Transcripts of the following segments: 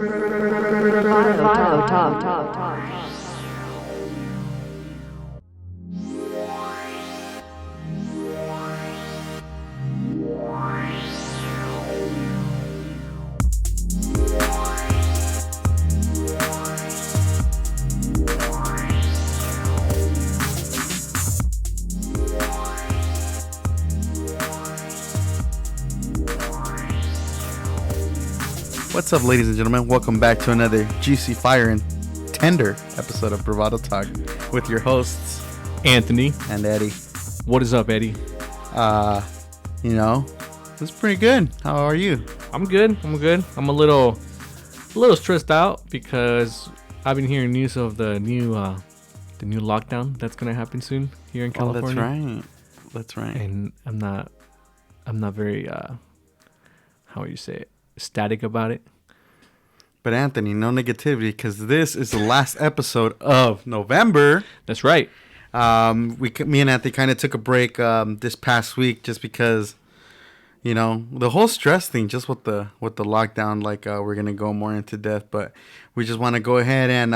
Bravado Talk. What's up, ladies and gentlemen? Welcome back to another juicy, fire, and tender episode of Bravado Talk with your hosts, Anthony and Eddie. What is up, Eddie? It's pretty good. How are you? I'm good. I'm a little stressed out because I've been hearing news of the new lockdown that's gonna happen soon here in California. That's right. And I'm not very how would you say it, ecstatic about it. But Anthony, no negativity, because this is the last episode of November. That's right. Me and Anthony kind of took a break this past week just because, the whole stress thing, just with the lockdown. We're gonna go more into depth, but we just want to go ahead and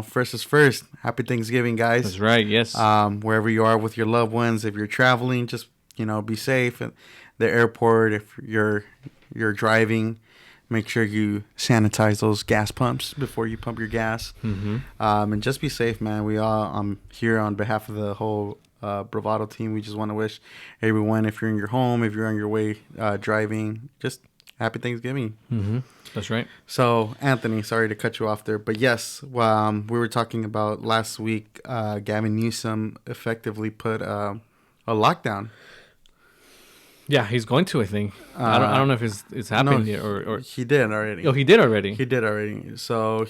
first is first. Happy Thanksgiving, guys. That's right. Yes. Wherever you are with your loved ones, if you're traveling, just be safe at the airport. If you're driving, make sure you sanitize those gas pumps before you pump your gas. Mm-hmm. And just be safe, man. We all here on behalf of the whole Bravado team. We just want to wish everyone, if you're in your home, if you're on your way driving, just happy Thanksgiving. Mm-hmm. That's right. So, Anthony, sorry to cut you off there, but yes, we were talking about last week. Gavin Newsom effectively put a lockdown. Yeah, he's going to. I think. I don't know if it's happened yet or he did already. Oh, he did already. He did already. So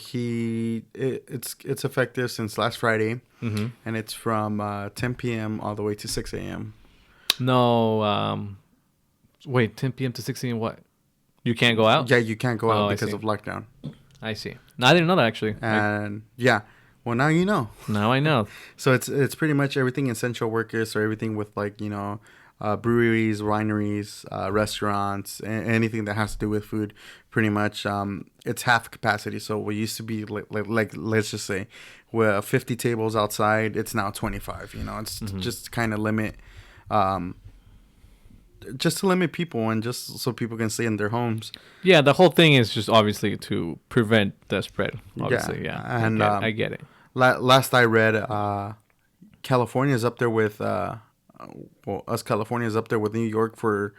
it's effective since last Friday, mm-hmm. and it's from 10 p.m. all the way to 6 a.m. No, wait, 10 p.m. to 6 a.m. What? You can't go out? Yeah, you can't go out because of lockdown. I see. No, I didn't know that actually. And yeah, well, now you know. Now I know. So it's pretty much everything essential workers, or everything with breweries, wineries, restaurants, anything that has to do with food. Pretty much, it's half capacity. So what used to be like let's just say, 50 tables outside, it's now 25. It's mm-hmm. just kind of limit, just to limit people and just so people can stay in their homes. Yeah, the whole thing is just obviously to prevent the spread. Obviously, yeah. And I get it. Last I read, California is up there with. California is up there with New York for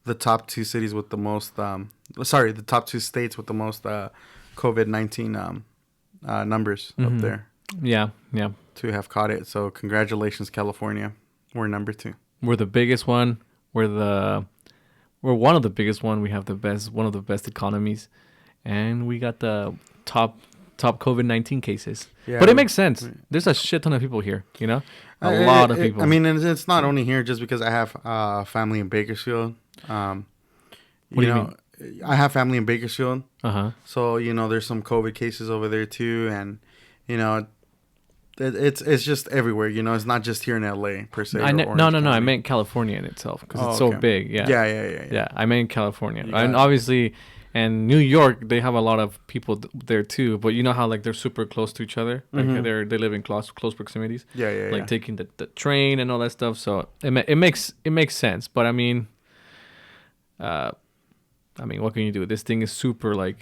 the top two cities with the most. The top two states with the most COVID-19 numbers mm-hmm. up there. Yeah. To have caught it, so congratulations, California. We're number 2. We're the biggest one. We're one of the biggest one. We have one of the best economies, and we got the top COVID-19 cases. Yeah, but it makes sense. There's a shit ton of people here, a lot of people. I mean, it's not only here just because I have family in Bakersfield. What do you mean? I have family in Bakersfield. Uh-huh. So, there's some COVID cases over there too. And, it's just everywhere. It's not just here in LA per se. No. I meant California in itself because it's so big. Yeah. Yeah. I meant California. And obviously... And New York, they have a lot of people there too. But you know how they're super close to each other. Like mm-hmm. they live in close proximities. Yeah. Taking the train and all that stuff. So it makes sense. But I mean, what can you do? This thing is super how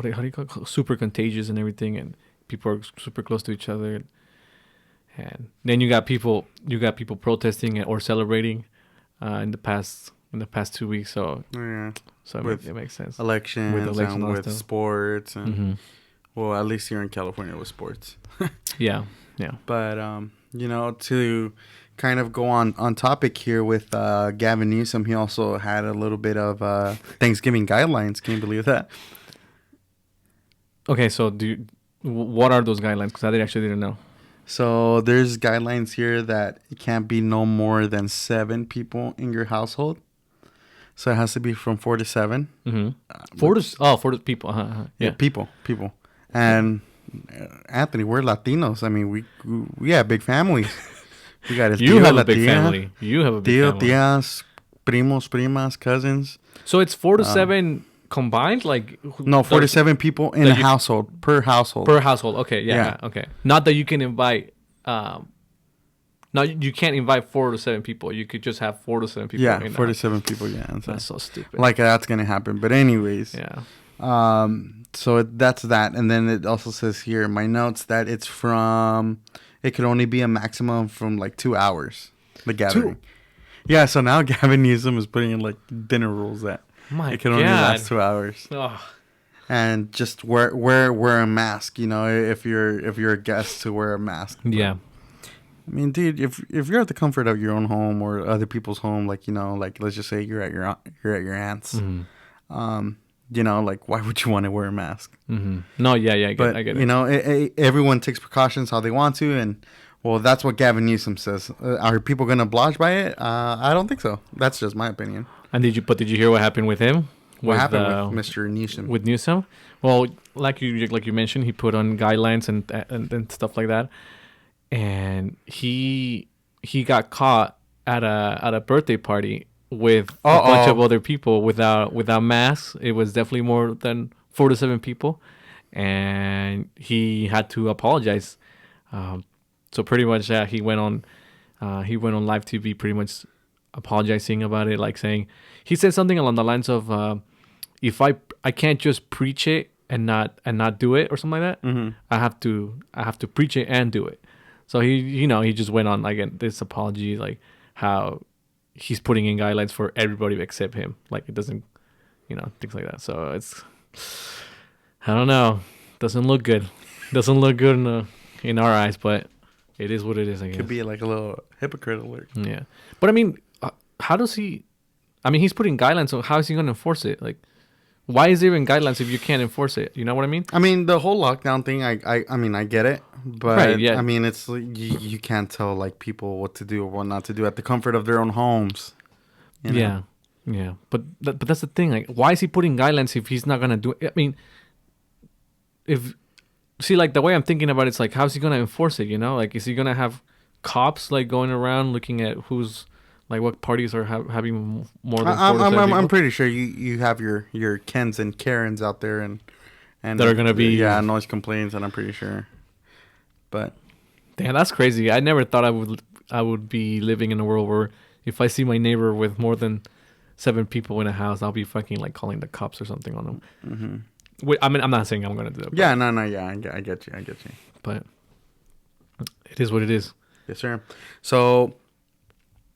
do you call it? Super contagious and everything, and people are super close to each other. And then you got people protesting or celebrating in the past 2 weeks. So yeah. So it makes sense. Elections and with sports. And, mm-hmm. Well, at least here in California with sports. Yeah. But, to kind of go on topic here with Gavin Newsom, he also had a little bit of Thanksgiving guidelines. Can you believe that? Okay, so what are those guidelines? Because I actually didn't know. So there's guidelines here that it can't be no more than 7 people in your household. So it has to be from 4 to 7. Mm-hmm. 4 to people. Uh-huh. Yeah, people. And Anthony, we're Latinos. I mean, we have big families. We got a You have a big family. You have a big family. Tías, primos, primas, cousins. So it's 4 to 7 combined, like No, 47 people in a household per household. Per household. Okay, yeah, Yeah. okay. Not that you can invite. No, you can't invite 4 to 7 people. You could just have 4 to 7 people. Yeah, 47 people. Yeah, That's so stupid. like that's gonna happen. But anyways, Yeah. so that's that, and then it also says here in my notes that it's from. It could only be a maximum from like 2 hours. The gathering. 2? Yeah, so now Gavin Newsom is putting in like dinner rules that it can only last 2 hours. Oh. And just wear a mask. You know, if you're a guest, to wear a mask. Yeah. I mean, dude, if you're at the comfort of your own home or other people's home, like, you know, like let's just say you're at your aunt's, you know, like why would you want to wear a mask? Mm-hmm. No, yeah, I get it. You know, everyone takes precautions how they want to, and well, that's what Gavin Newsom says. Are people gonna oblige by it? I don't think so. That's just my opinion. And did you hear what happened with him? What happened with Mr. Newsom? With Newsom? Well, like you mentioned, he put on guidelines and stuff like that. And he got caught at a birthday party with a bunch of other people without masks. It was definitely more than 4 to 7 people, and he had to apologize. So pretty much, he went on live TV, pretty much apologizing about it, like saying he said something along the lines of, "If I can't just preach it and not do it or something like that. Mm-hmm. I have to preach it and do it." So he just went on like this apology, like how he's putting in guidelines for everybody except him. Like it doesn't, things like that. So it's, I don't know. Doesn't look good. Doesn't look good in our eyes, but it is what it is, I guess. Could be like a little hypocrite alert. Yeah. But I mean, how does he, he's putting guidelines, so how is he going to enforce it? Like, why is there even guidelines if you can't enforce it? You know what I mean? I mean, the whole lockdown thing, I mean, I get it. But, right, yeah. I mean, it's you can't tell, like, people what to do or what not to do at the comfort of their own homes. You know? Yeah. Yeah. But that's the thing. Like, why is he putting guidelines if he's not going to do it? I mean, like, the way I'm thinking about it, it's like, how's he going to enforce it, Like, is he going to have cops, like, going around looking at who's... Like what parties are having more than 4 to 7 people? I'm pretty sure you have your Kens and Karens out there and that are gonna be noise complaints, and I'm pretty sure. But damn, that's crazy. I never thought I would be living in a world where if I see my neighbor with more than 7 people in a house, I'll be fucking like calling the cops or something on them. Mm-hmm. I mean, I'm not saying I'm gonna do that. Yeah, no, yeah, I get you. But it is what it is. Yes, sir. So.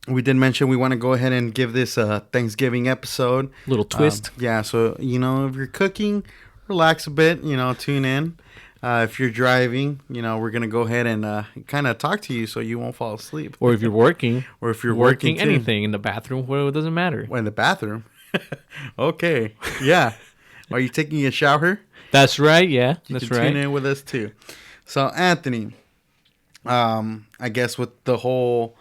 We did mention we want to go ahead and give this a Thanksgiving episode. Little twist. Yeah, so, if you're cooking, relax a bit, tune in. If you're driving, we're going to go ahead and kind of talk to you so you won't fall asleep. Or if you're working. Or if you're working anything in the bathroom, well, it doesn't matter. Well, in the bathroom? Okay, yeah. Are you taking a shower? That's right, yeah. You can tune in with us too. So, Anthony, I guess with the whole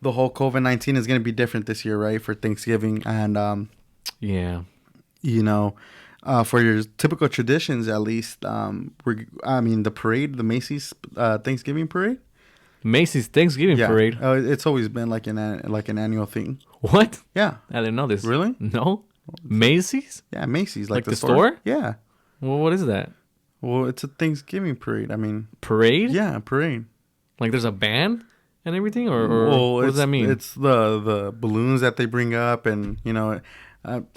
COVID-19 is going to be different this year, right? For Thanksgiving and yeah, for your typical traditions, at least. The parade, the Macy's Thanksgiving parade. Macy's Thanksgiving parade. It's always been like an annual thing. What? Yeah, I didn't know this. Really? No, Macy's. Yeah, Macy's, like the store. Yeah. Well, what is that? Well, it's a Thanksgiving parade. I mean, parade. Yeah, parade. Like there's a band and everything, or what does that mean? It's the balloons that they bring up, and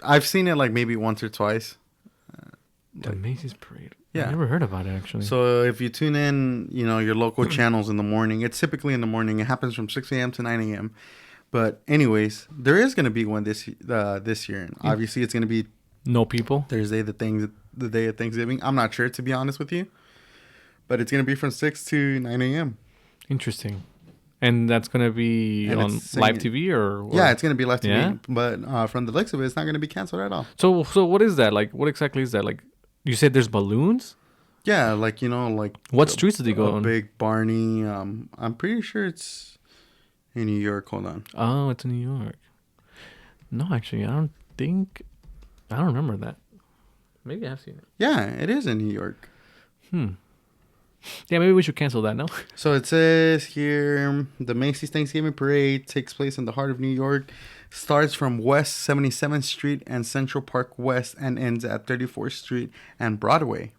I've seen it like maybe once or twice. The Macy's parade. Yeah, I never heard about it actually. So if you tune in, your local channels in the morning, it's typically in the morning. It happens from 6 a.m. to 9 a.m. But anyways, there is going to be one this year, and obviously it's going to be no people. Thursday, the day of Thanksgiving. I'm not sure, to be honest with you, but it's going to be from 6 to 9 a.m. Interesting. And that's going to be on live TV or? Yeah, it's going to be live TV. Yeah? But from the looks of it, it's not going to be canceled at all. So what is that? Like, what exactly is that? Like, you said there's balloons? Yeah, like, like... What streets did they go on? Big Barney. I'm pretty sure it's in New York. Hold on. Oh, it's in New York. No, actually, I don't remember that. Maybe I've seen it. Yeah, it is in New York. Yeah, maybe we should cancel that. No. So it says here the Macy's Thanksgiving Parade takes place in the heart of New York, starts from West 77th Street and Central Park West, and ends at 34th Street and Broadway.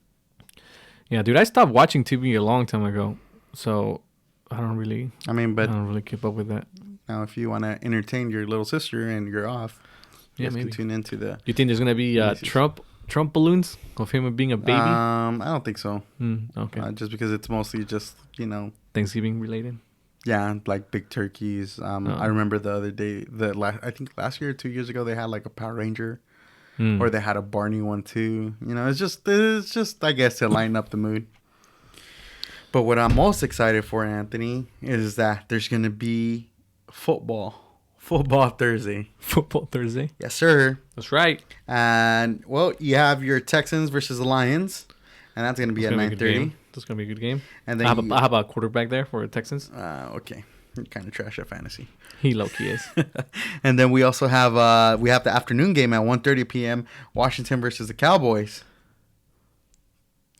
Yeah, dude, I stopped watching TV a long time ago, so I don't really keep up with that. Now, if you want to entertain your little sister and you're off, you guys can tune into the. You think there's gonna be Trump balloons of him being a baby? I don't think so. Okay. Just because it's mostly just Thanksgiving related. Yeah, like big turkeys. I remember the other day, I think last year or 2 years ago, they had like a Power Ranger, or they had a Barney one too. It's just I guess to lighten up the mood. But what I'm most excited for, Anthony, is that there's gonna be football Thursday. Football Thursday. Yes, sir. That's right. And well, you have your Texans versus the Lions, and that's gonna be at 9:30. That's gonna be a good game. And then I have a quarterback there for the Texans. Okay, you're kind of trash at fantasy. He low key is. And then we also have the afternoon game at 1:30 p.m. Washington versus the Cowboys.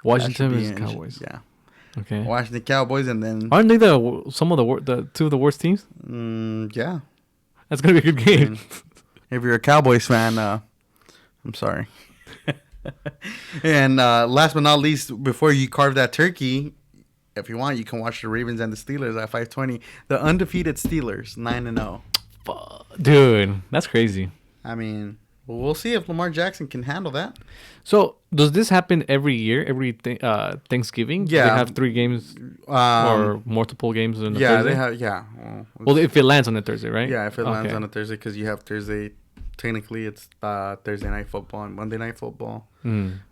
Washington versus Cowboys. Yeah. Okay. Washington Cowboys, and then aren't they some of the two of the worst teams? Yeah. That's gonna be a good game. And if you're a Cowboys fan, I'm sorry. And last but not least, before you carve that turkey, if you want, you can watch the Ravens and the Steelers at 5:20. The undefeated Steelers, 9-0. Dude, that's crazy. I mean, we'll see if Lamar Jackson can handle that. So, does this happen every year, every Thanksgiving? Yeah. They have 3 games or multiple games on the Thursday? They have. Yeah. Well, if it lands on a Thursday, right? Yeah, if it lands on a Thursday, because you have Thursday. Technically, it's Thursday night football and Monday night football.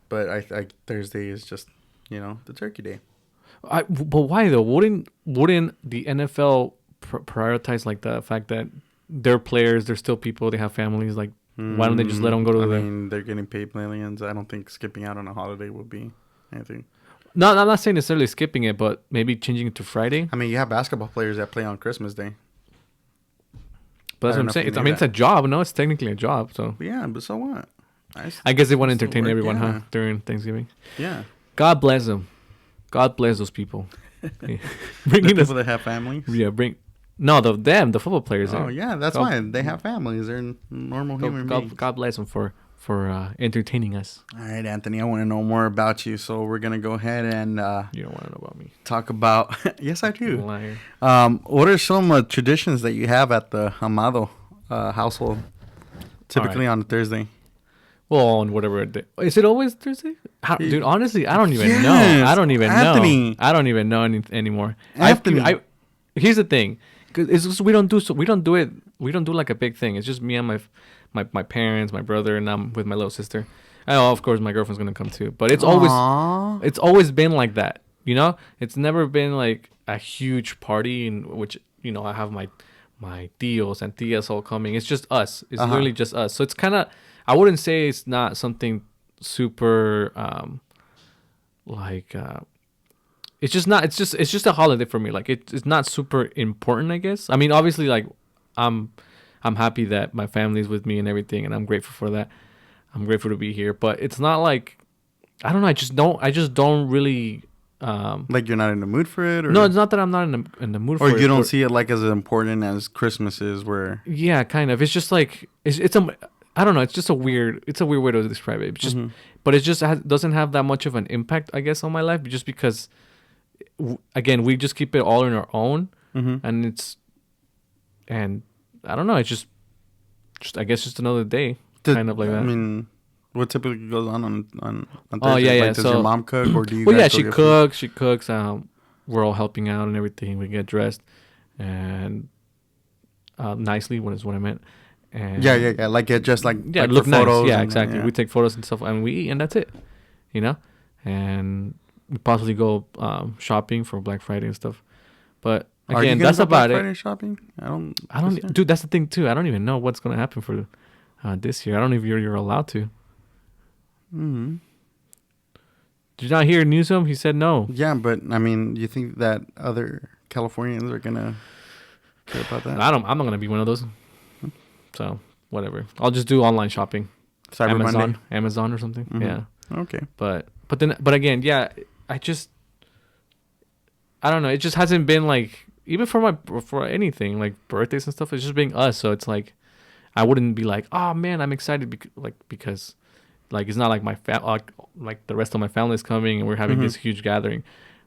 But I Thursday is just the turkey day. But why though? Wouldn't the NFL prioritize like the fact that they're players, they're still people, they have families? Like, why don't they just let them go to the? I mean, they're getting paid millions. I don't think skipping out on a holiday would be anything. No, I'm not saying necessarily skipping it, but maybe changing it to Friday. I mean, you have basketball players that play on Christmas Day. But that's what I'm saying. It's a job. No, it's technically a job. So yeah, but so what? I guess they want to entertain everyone, during Thanksgiving. Yeah. God bless them. God bless those people. Bringing people that have families. Yeah, the football players. Oh yeah, that's why they have families. They're normal human beings. God bless them for entertaining us. All right, Anthony, I want to know more about you, so we're gonna go ahead and you don't want to know about me. Talk about yes, I do. Liar. What are some traditions that you have at the Amado household? Typically on a Thursday. Well, on whatever day. Is it always Thursday? Dude, honestly, I don't even know. I don't even Anthony. know. I don't even know anymore. Anthony. Here's the thing. It's just we don't do it. We don't do like a big thing. It's just me and my parents, my brother, and I'm with my little sister. Oh, of course, my girlfriend's gonna come too. But it's always been like that. It's never been like a huge party in which I have my tios and tias all coming. It's just us. It's literally just us. So it's kind of. I wouldn't say it's not something super it's just not. It's just a holiday for me. Like it's not super important, I guess. I mean, obviously, like I'm happy that my family's with me and everything, and I'm grateful for that. I'm grateful to be here, but it's not like I don't know. I just don't really. Like you're not in the mood for it, or no, it's not that I'm not in the mood for it. Or you don't see it like as important as Christmas is, where yeah, kind of. It's just like it's I don't know. It's just a weird way to describe it. It's just, but it just doesn't have that much of an impact, I guess, on my life. Just because, again, we just keep it all on our own, and I don't know. It's just I guess just another day, kind of like that. I mean, what typically goes on Thursday? Oh yeah. Like, does your mom cook, or do you? Well, guys she cooks. She cooks. We're all helping out and everything. We get dressed and nicely. What is what I meant. And yeah. Like get just like look nice. Photos Yeah, exactly. We take photos and stuff, and we eat, and that's it. And we possibly go shopping for Black Friday and stuff. But again, that's about Black Friday it. shopping? I don't, dude. That's the thing too. I don't even know what's gonna happen for this year. I don't know if you're allowed to. Mm-hmm. Did you not hear Newsom? He said no. Yeah, but I mean, you think that other Californians are gonna care about that? I'm not gonna be one of those. So whatever. I'll just do online shopping. Cyber Amazon or something. Mm-hmm. Yeah. Okay. But again, yeah. I just I don't know. It just hasn't been like even for anything like birthdays and stuff. It's just being us. So it's like I wouldn't be like, oh man, I'm excited because like it's not like like the rest of my family is coming and we're having this huge gathering.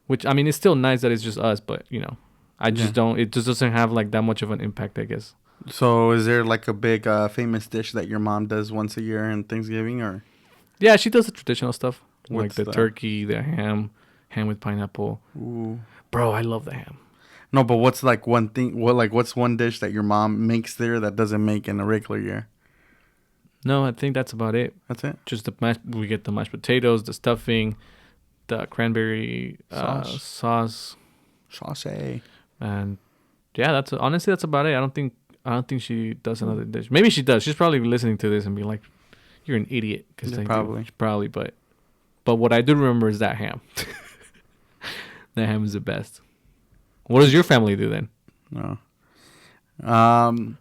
Which I mean, it's still nice that it's just us, but you know, I just don't. It just doesn't have like that much of an impact, I guess. So is there like a big famous dish that your mom does once a year in Thanksgiving, or Yeah, she does the traditional stuff like what's the that? turkey, the ham with pineapple. Ooh. Bro, I love the ham. No, but what's like one thing? What's one dish that your mom makes there that doesn't make in a regular year? No, I think that's about it. That's it. Just the mash. We get the mashed potatoes, the stuffing, the cranberry sauce, Sauce. and yeah, honestly that's about it. I don't think she does another dish. Maybe she does. She's probably listening to this and be like, "You're an idiot." Because probably, but what I do remember is that ham. That ham is the best. What does your family do then? No.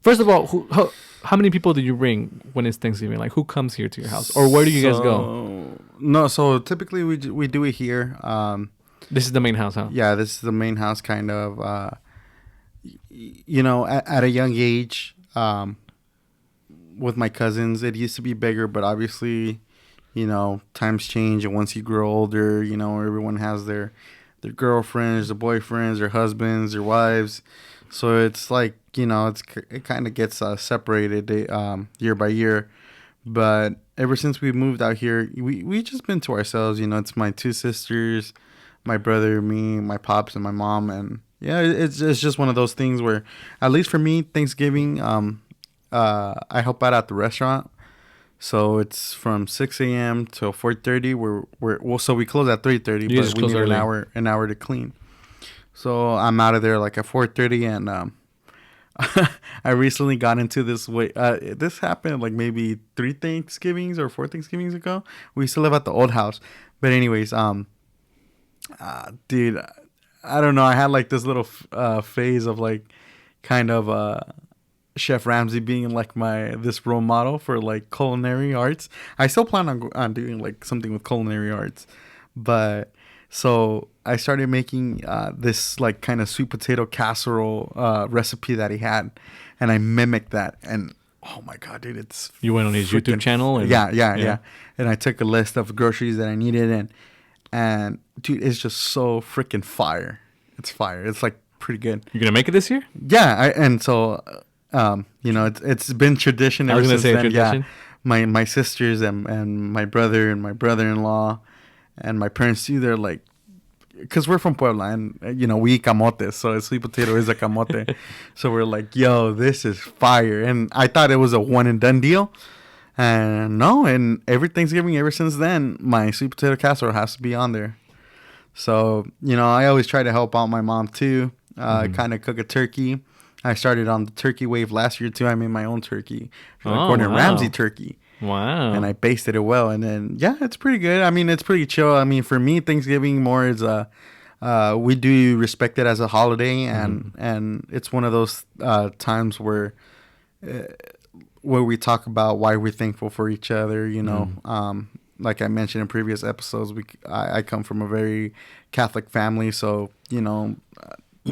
First of all, how many people do you bring when it's Thanksgiving? Like, who comes here to your house, or where do you guys go? No, so typically we do it here. This is the main house, huh? Yeah, this is the main house, kind of. You know, at a young age, with my cousins, it used to be bigger, but obviously, you know, times change, and once you grow older, you know, everyone has their girlfriends, their boyfriends, their husbands, their wives. So it's like, you know, it kind of gets separated year by year. But ever since we moved out here, we just been to ourselves. You know, it's my two sisters, my brother, me, my pops, and my mom. And yeah, it's just one of those things where, at least for me, Thanksgiving, I help out at the restaurant. So it's from 6 a.m. till 4:30. So we close at 3:30, but we need an hour to clean. So I'm out of there like at 4:30, and I recently got into this way. This happened like maybe 3 Thanksgivings or 4 Thanksgivings ago. We used to live at the old house, but anyways, dude, I don't know. I had like this little phase of like kind of Chef Ramsay being like this role model for like culinary arts. I still plan on doing like something with culinary arts, but so I started making this like kind of sweet potato casserole recipe that he had, and I mimicked that. And oh my god, dude, you went on his YouTube channel. And, yeah. And I took a list of groceries that I needed, and dude, it's just so freaking fire. It's fire. It's like pretty good. You're gonna make it this year? Yeah, you know, it's been tradition ever since then. Tradition? Yeah, my sisters and my brother and my brother-in-law and my parents too. They're like, because we're from Puebla, and you know we eat camote, so a sweet potato is a camote. So we're like, yo, this is fire. And I thought it was a one and done deal, and no. And every Thanksgiving ever since then, my sweet potato casserole has to be on there. So you know, I always try to help out my mom too. Kind of cook a turkey. I started on the turkey wave last year too. I made my own turkey, Gordon Ramsay turkey. Wow! And I basted it well, and then yeah, it's pretty good. I mean, it's pretty chill. I mean, for me, Thanksgiving more is we do respect it as a holiday, and it's one of those times where we talk about why we're thankful for each other. You know, like I mentioned in previous episodes, I come from a very Catholic family, so you know.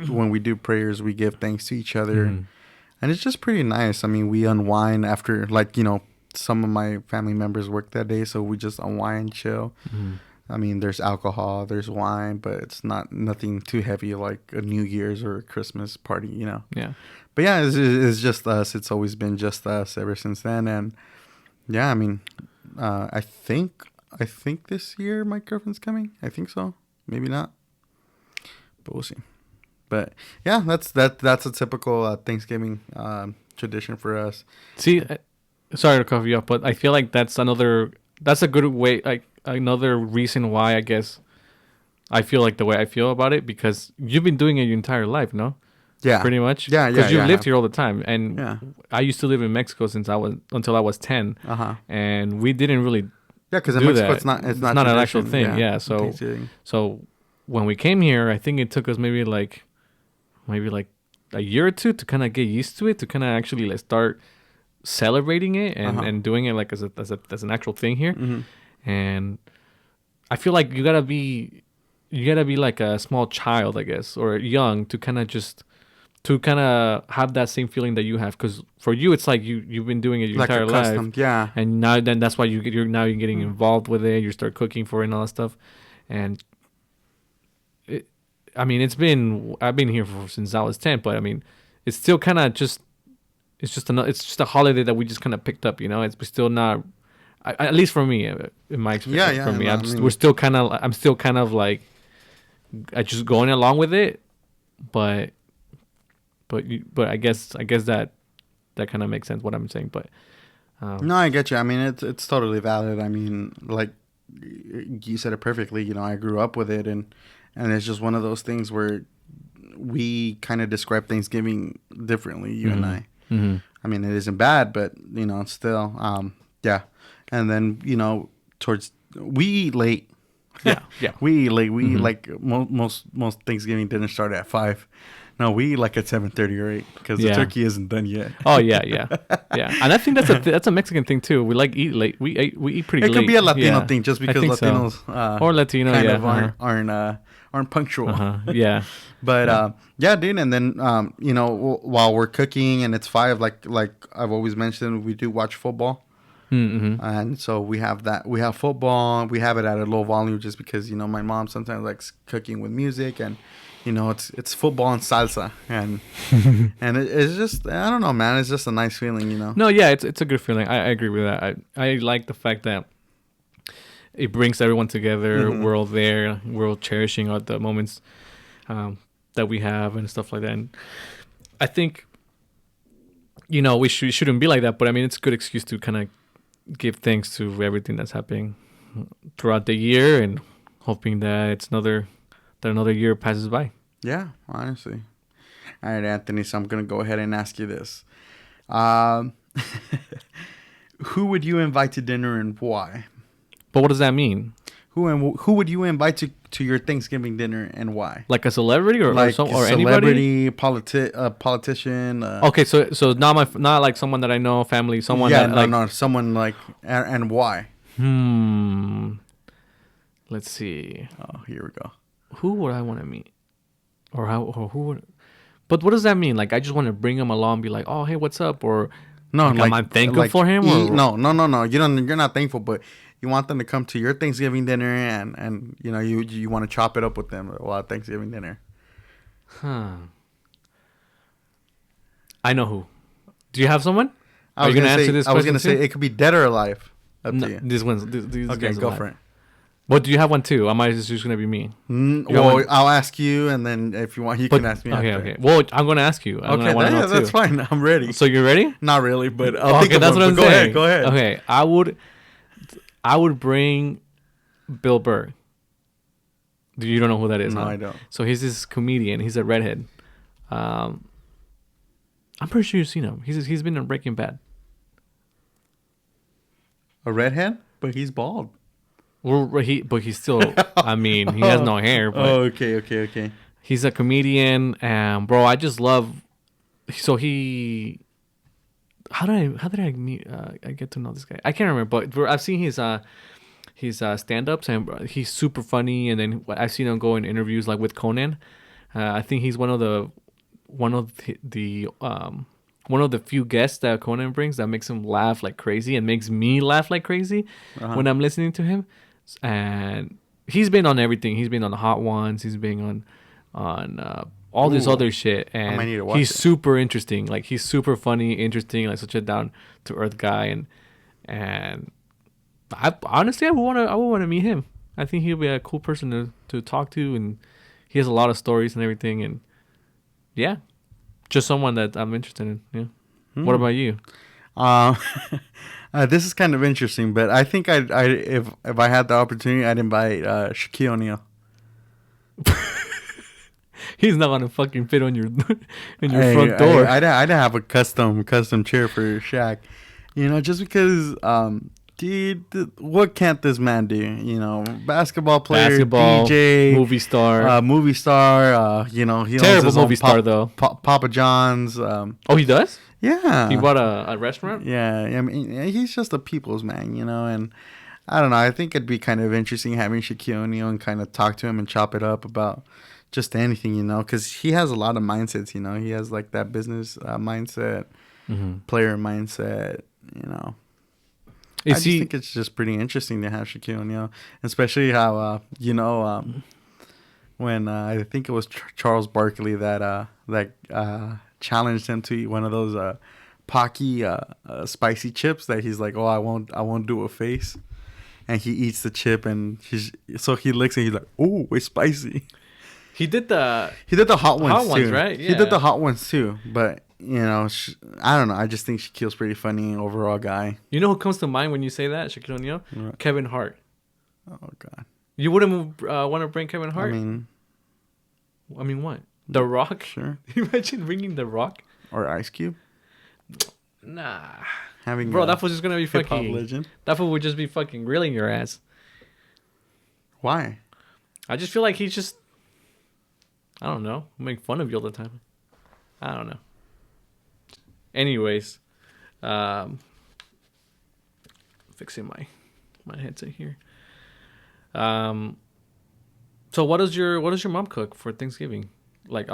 When we do prayers, we give thanks to each other, and it's just pretty nice. I mean, we unwind after, like, you know, some of my family members work that day, so we just unwind, chill. I mean, there's alcohol, there's wine, but it's nothing too heavy like a New Year's or a Christmas party, you know. Yeah. But yeah, it's just us. It's always been just us ever since then, and yeah, I mean, I think this year my girlfriend's coming. I think so. Maybe not, but we'll see. But yeah, that's a typical Thanksgiving tradition for us. See, sorry to cover you up, but I feel like that's a good way, like another reason why I guess I feel like the way I feel about it, because you've been doing it your entire life, no? Yeah, pretty much. Yeah, because you've lived here all the time, and I used to live in Mexico until I was 10, and we didn't really. Yeah, because in Mexico it's not an actual thing. Yeah, so when we came here, I think it took us maybe like a year or two to kind of get used to it, to kind of actually like start celebrating it and doing it like as an actual thing here. And I feel like you gotta be you gotta be like a small child, I guess, or young to kind of have that same feeling that you have. Because for you, it's like you've been doing it your Like entire life, accustomed, yeah. and then that's why you're getting involved with it. You start cooking for it and all that stuff, and I mean, I've been here since I was 10, but I mean, it's still kind of just it's just a holiday that we just kind of picked up, it's still not, at least for me, in my experience. Yeah, For me, no, I mean- I'm still kind of like, I just going along with it, but I guess that kind of makes sense what I'm saying, but No, I get you. I mean, it's totally valid. I mean, like you said it perfectly. I grew up with it, and it's just one of those things where we kind of describe Thanksgiving differently, you and I. Mm-hmm. I mean, it isn't bad, but it's still, yeah. And then towards we eat late. yeah. We eat late. We eat like most Thanksgiving dinners start at 5. No, we eat like at 7:30 or 8 because the turkey isn't done yet. Oh yeah. And I think that's a Mexican thing too. We like eat late. We eat pretty late. It could be a Latino thing, just because Latinos or Latino kind of aren't punctual. Yeah. But yeah, dude. And then while we're cooking and it's 5, like I've always mentioned, we do watch football. Mm-hmm. And so we have football. We have it at a low volume just because my mom sometimes likes cooking with music, and it's football and salsa, and it's just, I don't know, man, it's just a nice feeling. No, yeah, it's a good feeling. I agree with that. I like the fact that it brings everyone together. Mm-hmm. We're all there. We're all cherishing all the moments that we have and stuff like that. And I think we shouldn't be like that, but I mean, it's a good excuse to kind of give thanks to everything that's happening throughout the year, and hoping that another year passes by. Yeah, honestly. All right, Anthony, so I'm going to go ahead and ask you this. Who would you invite to dinner and why? But what does that mean? Who would you invite to your Thanksgiving dinner and why? Like a celebrity or like or celebrity, anybody? politician. Okay, so not like someone that I know, family, someone someone like, and why? Let's see. Oh, here we go. Who would I want to meet? Or who would? But what does that mean? Like, I just want to bring him along, and be like, oh, hey, what's up? Or no, like, am I thankful for him? No. You're not thankful, but you want them to come to your Thanksgiving dinner, and you want to chop it up with them while at Thanksgiving dinner. Huh. I know who. Do you have someone? I was gonna say it could be dead or alive. Up to you. These Okay, go for it. Well, do you have one too? Am I just gonna be me? Well, I'll ask you, and then if you want, you can ask me. Okay, after. okay. Well, I'm gonna ask you. That's fine. I'm ready. So you're ready? Not really, but I'll think of that's one, what I'm saying. Go ahead. Okay, I would bring Bill Burr. You don't know who that is? No, huh? I don't. So he's this comedian. He's a redhead. I'm pretty sure you've seen him. He's been in Breaking Bad. A redhead, but he's bald. But he's still. I mean, he has no hair. But okay. He's a comedian, and bro, I just love. So he. How did I meet? I get to know this guy. I can't remember, but I've seen his stand-ups, and he's super funny. And then I've seen him go in interviews like with Conan. I think he's one of the few guests that Conan brings that makes him laugh like crazy and makes me laugh like crazy when I'm listening to him. And he's been on everything. He's been on the Hot Ones. He's been on all this other shit. And I might need to watch he's it. super interesting. Like, he's super funny, interesting, like such a down to earth guy. And I honestly I would want to meet him. I think he'll be a cool person to talk to, and he has a lot of stories and everything. And yeah, just someone that I'm interested in. Yeah. What about you? This is kind of interesting, but I think if I had the opportunity, I'd invite Shaquille O'Neal. He's not gonna fucking fit on your front door. I'd have a custom chair for Shaq. Just because, dude, what can't this man do? Basketball player, DJ, movie star. He owns Terrible his own movie star though. Papa John's. Oh, he does? Yeah. He bought a restaurant? Yeah, I mean, he's just a people's man, and I don't know. I think it'd be kind of interesting having Shaquille O'Neal and kind of talk to him and chop it up about just anything, because he has a lot of mindsets. He has like that business mindset, player mindset. I just think it's just pretty interesting to have Shaquille O'Neal, especially how when I think it was Charles Barkley that challenged him to eat one of those Pocky spicy chips that he's like, oh, I won't do a face, and he eats the chip and he licks and he's like, oh, it's spicy. He did the hot ones too, right? Yeah. He did the hot ones too, but I don't know. I just think Shaquille's pretty funny overall guy. You know who comes to mind when you say that, Shaquille O'Neal? Right. Kevin Hart. Oh God. You wouldn't want to bring Kevin Hart? I mean, what? The Rock? Sure. Imagine bringing The Rock or Ice Cube. Nah. Bro, that was just gonna be fucking legend. That fool would just be fucking grilling your ass. Why? I just feel like he's just, I don't know, make fun of you all the time. I don't know. Anyways, fixing my headset here. So what does your mom cook for Thanksgiving? Like,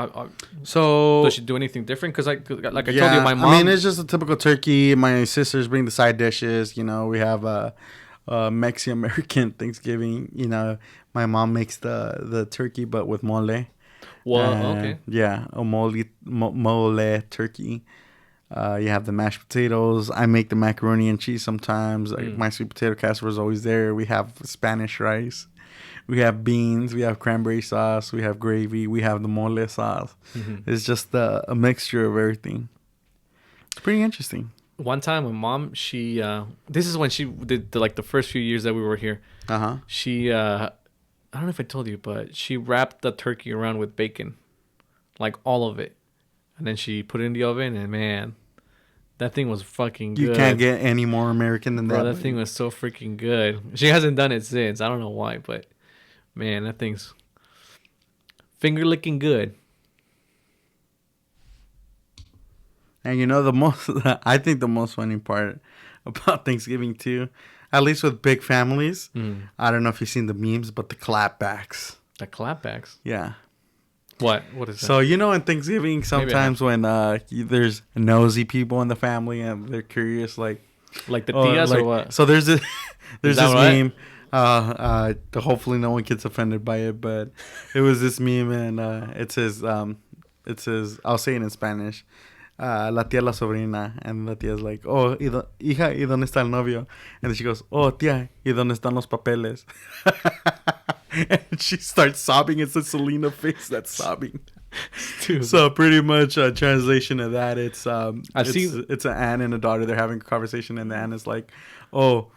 so does she do anything different? Because I told you, my mom. I mean, it's just a typical turkey. My sisters bring the side dishes. We have a Mexican American Thanksgiving. My mom makes the turkey, but with mole. Well, okay. Yeah, a mole turkey. You have the mashed potatoes. I make the macaroni and cheese sometimes. My sweet potato casserole is always there. We have Spanish rice. We have beans. We have cranberry sauce. We have gravy. We have the mole sauce. It's just a mixture of everything. It's pretty interesting. One time, my mom, she this is when she did the first few years that we were here. She I don't know if I told you, but she wrapped the turkey around with bacon, like all of it, and then she put it in the oven. And man, that thing was fucking good. You can't get any more American than that. Bro, that thing was so freaking good. She hasn't done it since. I don't know why, but man, that thing's finger licking good. And I think the most funny part about Thanksgiving too, at least with big families, I don't know if you've seen the memes, but the clapbacks. The clapbacks? Yeah. What is that? So, in Thanksgiving, sometimes when there's nosy people in the family and they're curious, like the tias or what? So there's this meme. Hopefully no one gets offended by it, but it was this meme and it says, I'll say it in Spanish. La tía la sobrina, and la tía's like, oh, hija, ¿y dónde está el novio? And then she goes, oh, tía, ¿y dónde están los papeles? And she starts sobbing. It's a Selena face that's sobbing. Dude. So pretty much a translation of that, it's an aunt and a daughter. They're having a conversation, and the aunt is like, oh,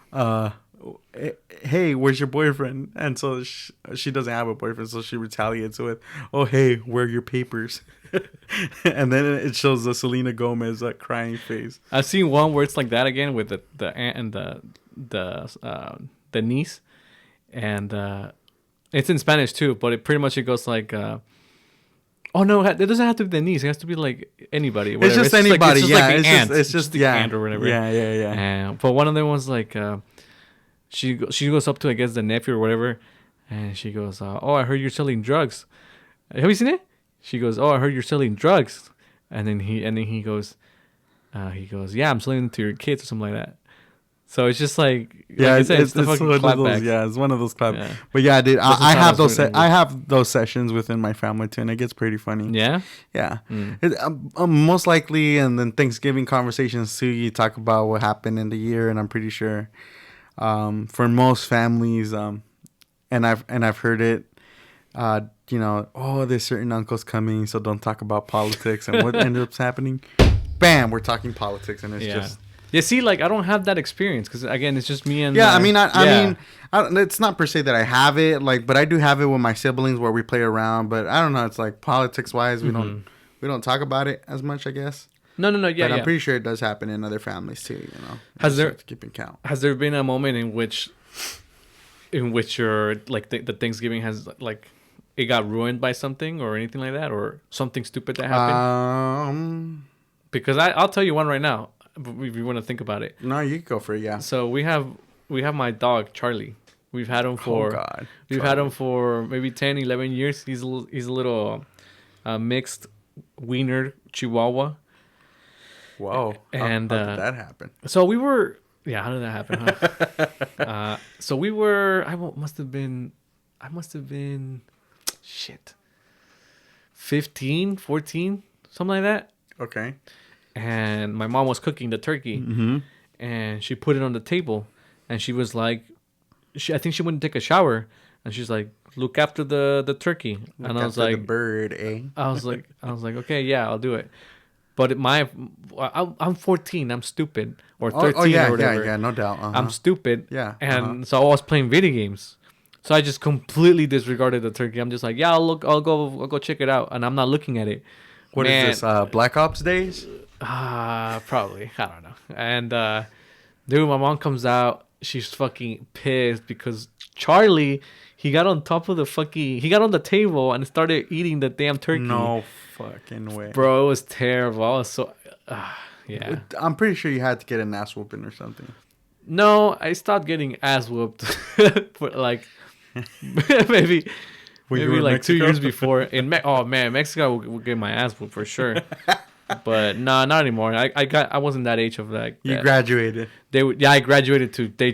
hey, where's your boyfriend? And so she doesn't have a boyfriend, so she retaliates with, oh, hey, where are your papers? And then it shows the Selena Gomez crying face. I've seen one where it's like that again with the aunt and the niece, and it's in Spanish too, but it pretty much goes like, oh no, it doesn't have to be the niece. It has to be like anybody. Whatever. It's just anybody. It's just the aunt or whatever. Yeah. But one of them was like, she goes up to, I guess, the nephew or whatever, and she goes, oh, I heard you're selling drugs. Have you seen it? She goes, oh, I heard you're selling drugs. And then he goes, yeah, I'm selling them to your kids or something like that. So it's just like, it's one of those. Yeah, it's one of those clap. Yeah. But yeah, dude, I have those. I have those sessions within my family too, and it gets pretty funny. Yeah. Yeah. Most likely, and then Thanksgiving conversations too. You talk about what happened in the year, and I'm pretty sure, for most families, and I've heard it. Oh, there's certain uncles coming, so don't talk about politics. And what ended up happening? Bam, we're talking politics, and it's just. Yeah, see, like, I don't have that experience because, again, it's just me and... Yeah, I mean, it's not per se that I have it, but I do have it with my siblings where we play around. But I don't know, it's like politics-wise, we don't talk about it as much, I guess. No, yeah, But I'm pretty sure it does happen in other families too, keeping count. Has there been a moment in which your, like, the Thanksgiving has, like, it got ruined by something or anything like that? Or something stupid that happened? Because I'll tell you one right now. If you want to think about it. No, you can go for it, yeah. So we have we have my dog Charlie. We've had him for we've had him for maybe 10, 11 years. He's a little mixed wiener Chihuahua. Whoa! And how did that happen? So we were how did that happen? Huh? So we were I must have been shit 15, 14, something like that. Okay. And my mom was cooking the turkey, and she put it on the table, and she was like, I think she went to take a shower, and she's like, "Look after the turkey," and I was like, "The bird, eh?" I was like, okay, yeah, I'll do it. But I'm 14, I'm stupid, or 13 or whatever. Yeah, no doubt. I'm stupid. Yeah. And so I was playing video games. So I just completely disregarded the turkey. I'm just like, yeah, I'll go check it out, and I'm not looking at it. What is this? Black Ops days? Probably. I don't know. And dude, my mom comes out. She's fucking pissed because Charlie, he got on the table and started eating the damn turkey. No fucking way, bro. It was terrible. I was so yeah. I'm pretty sure you had to get an ass whooping or something. No, I stopped getting ass whooped for like maybe like 2 years before. Oh man, Mexico would get my ass whooped for sure. But no, not anymore. I wasn't that age of like. You graduated. I graduated too. They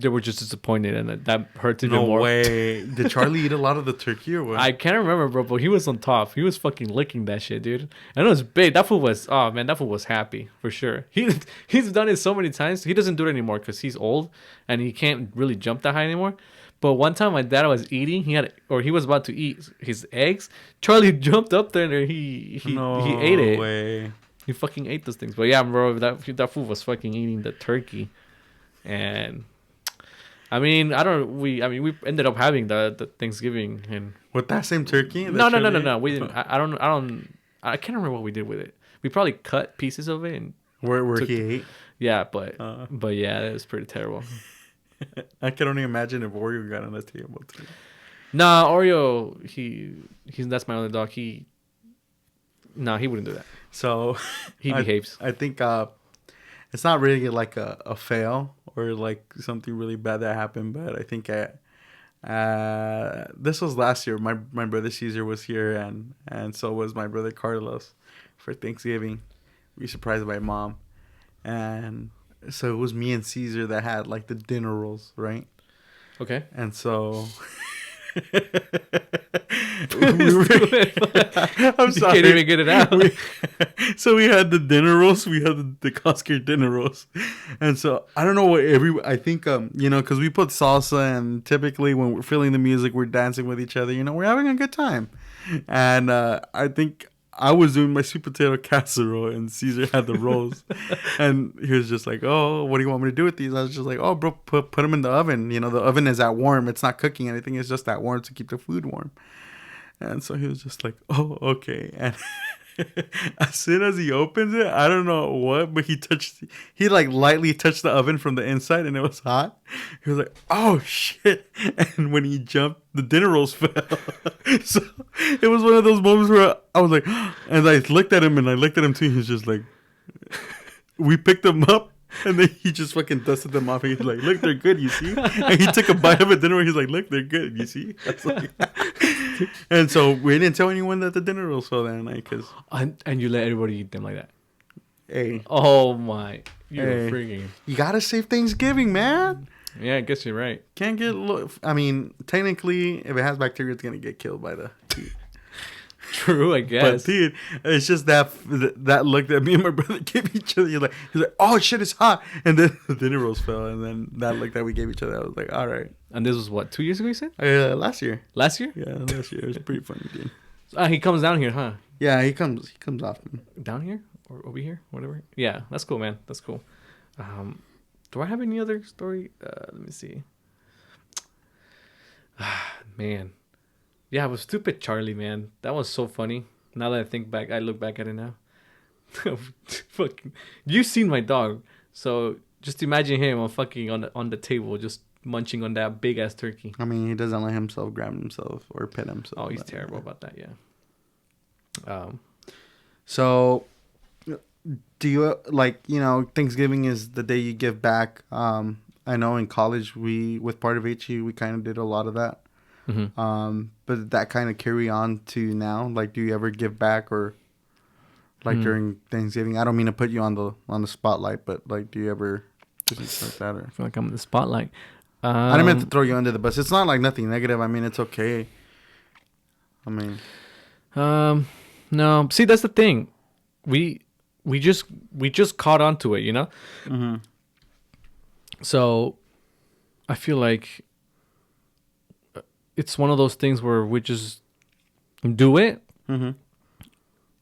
were just disappointed, and that hurt even more. No way. Did Charlie eat a lot of the turkey or what? I can't remember, bro. But he was on top. He was fucking licking that shit, dude. And it was big. That fool was. Oh man, that fool was happy for sure. He's done it so many times. He doesn't do it anymore because he's old and he can't really jump that high anymore. But one time my dad was eating, he was about to eat his eggs. Charlie jumped up there and he ate it. No way. He fucking ate those things. But yeah, bro, that fool was fucking eating the turkey. And I mean, we ended up having the Thanksgiving and with that same turkey? No. We didn't. I can't remember what we did with it. We probably cut pieces of it and where he ate. Yeah, but yeah, it was pretty terrible. I can only imagine if Oreo got on the table too. Nah, Oreo, he's that's my other dog. He wouldn't do that. So he behaves. I think it's not really like a fail or like something really bad that happened, but I think this was last year. My brother Caesar was here and so was my brother Carlos for Thanksgiving. We surprised my mom, and so it was me and Caesar that had like the dinner rolls, right? Okay. And so I'm sorry. You can't even get it out. So we had the dinner rolls. We had the Costco dinner rolls. And so I don't know what I think, because we put salsa and typically when we're feeling the music, we're dancing with each other. We're having a good time. And I think I was doing my sweet potato casserole and Caesar had the rolls. And he was just like, "Oh, what do you want me to do with these?" I was just like, "Oh, bro, put them in the oven. The oven is at warm. It's not cooking anything. It's just at warm to keep the food warm." And so he was just like, "Oh, okay." And as soon as he opens it, I don't know what, but he like lightly touched the oven from the inside and it was hot. He was like, "Oh shit." And when he jumped, the dinner rolls fell. So it was one of those moments where I was like, and I looked at him and I looked at him too. He was just like, we picked them up. And then he just fucking dusted them off. And he's like, "Look, they're good, you see?" And he took a bite of a dinner. He's like, "Look, they're good, you see?" And so we didn't tell anyone that the dinner rolls fell that night. And you let everybody eat them like that. Hey. Oh, my. You're freaking. You got to save Thanksgiving, man. Yeah, I guess you're right. Can't get... I mean, technically, if it has bacteria, it's going to get killed by the heat. True, I guess. But dude, it's just that look that me and my brother gave each other. He's like, "Oh shit, it's hot!" And then the dinner rolls fell, and then that look that we gave each other, I was like, "All right." And this was what, 2 years ago? You said? Last year. Last year? Yeah, last year. It was pretty funny, dude. He comes down here, huh? Yeah, he comes often. Down here or over here, whatever. Yeah, that's cool, man. That's cool. Do I have any other story? Let me see. Man. Yeah, it was stupid Charlie, man. That was so funny. Now that I look back at it now. Fucking, you've seen my dog, so just imagine him on the table, just munching on that big ass turkey. I mean, he doesn't let himself grab himself or pet himself. Oh, he's terrible about that. Yeah. So, do you Thanksgiving is the day you give back? I know in college with part of HE we kind of did a lot of that. But that kind of carry on to now. Like, do you ever give back or like during Thanksgiving? I don't mean to put you on the spotlight, but like, do you ever do something like that? Or I feel like I'm in the spotlight. I didn't mean to throw you under the bus. It's not like nothing negative. I mean, it's okay. I mean, no. See, that's the thing. We just caught on to it, you know. So, I feel like it's one of those things where we just do it,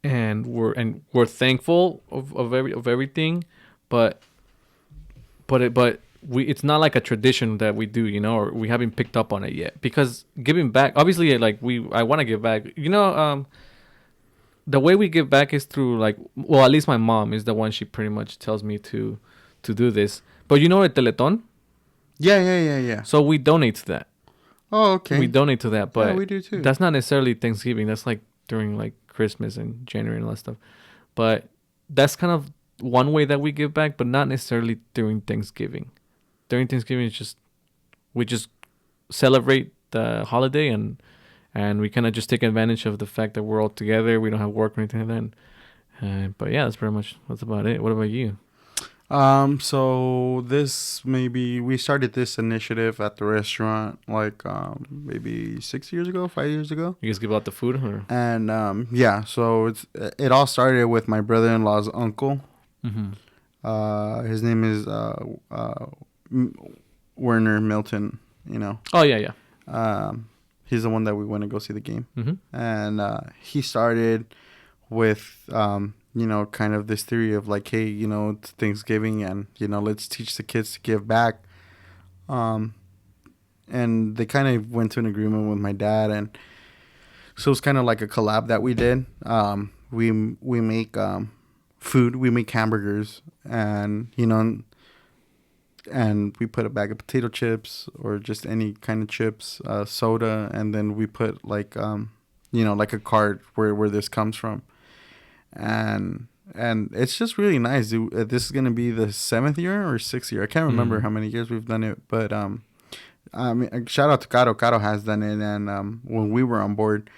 and we're thankful of everything, but it's not like a tradition that we do, you know, or we haven't picked up on it yet. Because giving back, obviously, like I want to give back, you know. The way we give back is through, like, well, at least my mom is the one. She pretty much tells me to do this. But you know, a Teleton. Yeah. So we donate to that. Oh, okay. We donate to that, but yeah, we do too. That's not necessarily Thanksgiving. That's like during like Christmas and January and all that stuff. But that's kind of one way that we give back, but not necessarily during Thanksgiving. During Thanksgiving, it's just we just celebrate the holiday and we kind of just take advantage of the fact that we're all together. We don't have work or anything like that. But yeah, that's about it. What about you? So we started this initiative at the restaurant like maybe 6 years ago, 5 years ago. You guys give out the food, or? And yeah, so it all started with my brother-in-law's uncle. His name is Werner Milton. You know. Oh yeah. He's the one that we went to go see the game, and he started with you know, kind of this theory of like, hey, you know, it's Thanksgiving, and you know, let's teach the kids to give back. And they kind of went to an agreement with my dad, and so it's kind of like a collab that we did. We make food, we make hamburgers, and you know, and we put a bag of potato chips or just any kind of chips, soda, and then we put like you know, like a card where this comes from. And it's just really nice. This is gonna be the 7th year or 6th year. I can't remember how many years we've done it, but I mean, shout out to Caro. Caro has done it, and when we were on board,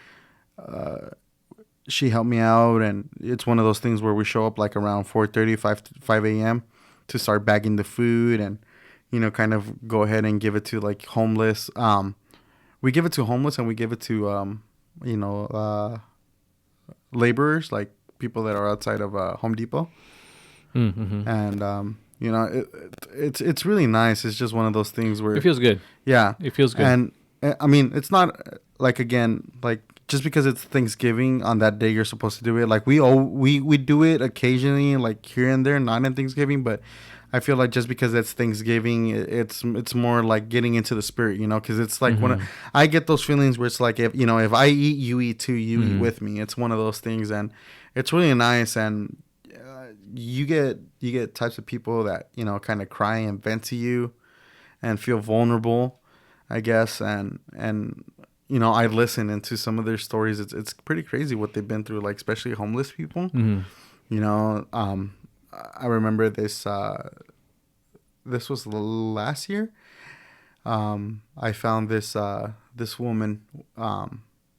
she helped me out, and it's one of those things where we show up like around 4:30, 5 a.m. to start bagging the food, and you know, kind of go ahead and give it to like homeless. We give it to homeless, and we give it to you know, laborers, like people that are outside of Home Depot. And you know, it's really nice. It's just one of those things where it feels good. Yeah, it feels good. And I mean, it's not like, again, like just because it's Thanksgiving on that day you're supposed to do it. Like we do it occasionally, like here and there, not in Thanksgiving, but I feel like just because it's Thanksgiving, it's more like getting into the spirit, you know, because it's like when I get those feelings where it's like, if you know, if I eat, you eat too, you eat with me. It's one of those things, and it's really nice. And you get types of people that, you know, kind of cry and vent to you and feel vulnerable, I guess, and you know, I listen into some of their stories. It's pretty crazy what they've been through, like especially homeless people. You know, I remember this. This was last year. I found this woman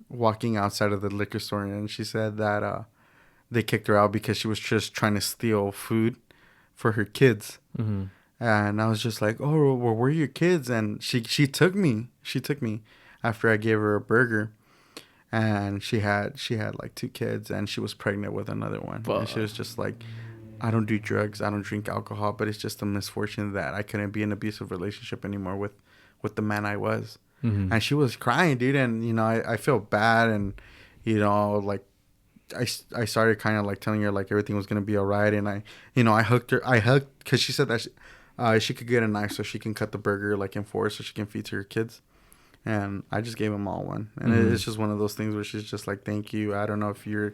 walking outside of the liquor store, and she said that they kicked her out because she was just trying to steal food for her kids. And I was just like, "Oh, well, where are your kids?" And she took me. She took me after I gave her a burger. And she had like 2 kids, and she was pregnant with another one. And she was just like, I don't do drugs, I don't drink alcohol, but it's just a misfortune that I couldn't be in an abusive relationship anymore with the man I was. And she was crying, dude. And, you know, I feel bad. And, you know, like I started kind of like telling her like everything was going to be all right. And I hugged because she said that she could get a knife so she can cut the burger like in 4 so she can feed to her kids. And I just gave them all one. And it's just one of those things where she's just like, thank you. I don't know if you're,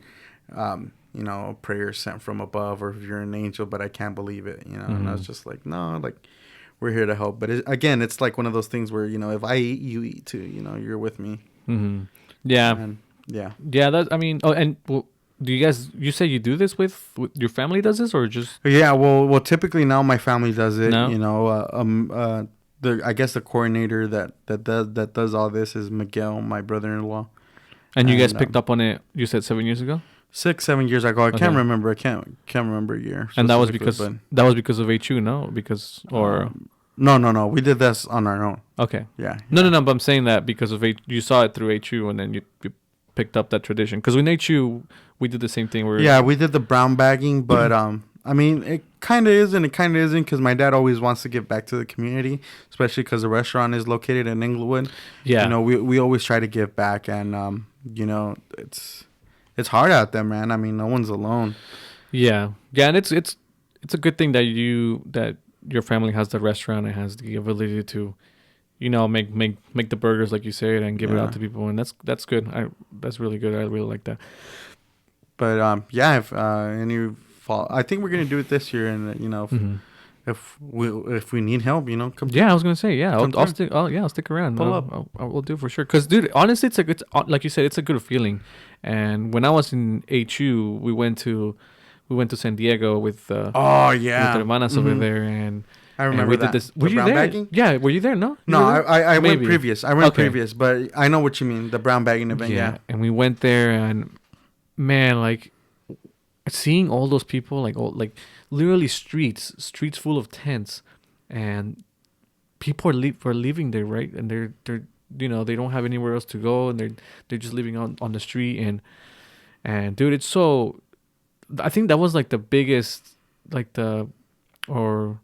you know, prayer sent from above or if you're an angel, but I can't believe it, you know. And I was just like, no, like, we're here to help. But again, it's like one of those things where, you know, if I eat, you eat too, you know, you're with me. Yeah. And, yeah. Yeah, that, I mean, oh, and well, do you guys? You say you do this with your family? Does this or just Yeah, well, typically now my family does it. no? You know, the I guess the coordinator that does all this is Miguel, my brother-in-law, And you guys and picked up on it. You said 7 years ago, 6 7 years ago. I Okay. can't remember. I can't remember a year. and that was specifically, because that was because of HU, no? Because or no. We did this on our own. okay, Yeah. no. But I'm saying that because of you saw it through HU, and then you picked up that tradition. Because with HU, we did the same thing. Where Yeah, we did the brown bagging, but I mean, it kind of is and it kind of isn't because my dad always wants to give back to the community, especially because the restaurant is located in Inglewood. yeah, You know, we always try to give back, and you know, it's hard out there, man. I mean, no one's alone. yeah, and it's a good thing that your family has the restaurant and has the ability to, you know, make the burgers like you said and give it Yeah. out to people, and that's good. That's really good. I really like that. But yeah, if any fall, I think we're gonna do it this year, and you know, Mhm. if we need help, you know, come. Yeah, I was gonna say yeah. Come I'll through. stick. I'll stick around. Pull up. I'll do it for sure. Cause dude, honestly, it's like you said, it's a good feeling. And when I was in HU, we went to San Diego with Oh yeah, the hermanas over Mhm. there, and I and remember we that. did this. The Were you brown there? bagging? Yeah, were you there? No, You No, were there? I went Maybe. previous. I went Okay. previous, but I know what you mean. The brown bagging event. Yeah. And we went there, and man, like seeing all those people, like literally streets full of tents, and people are leaving there, right? And they're you know, they don't have anywhere else to go, and they're just living on the street, and dude, it's so. I think that was like the biggest, like or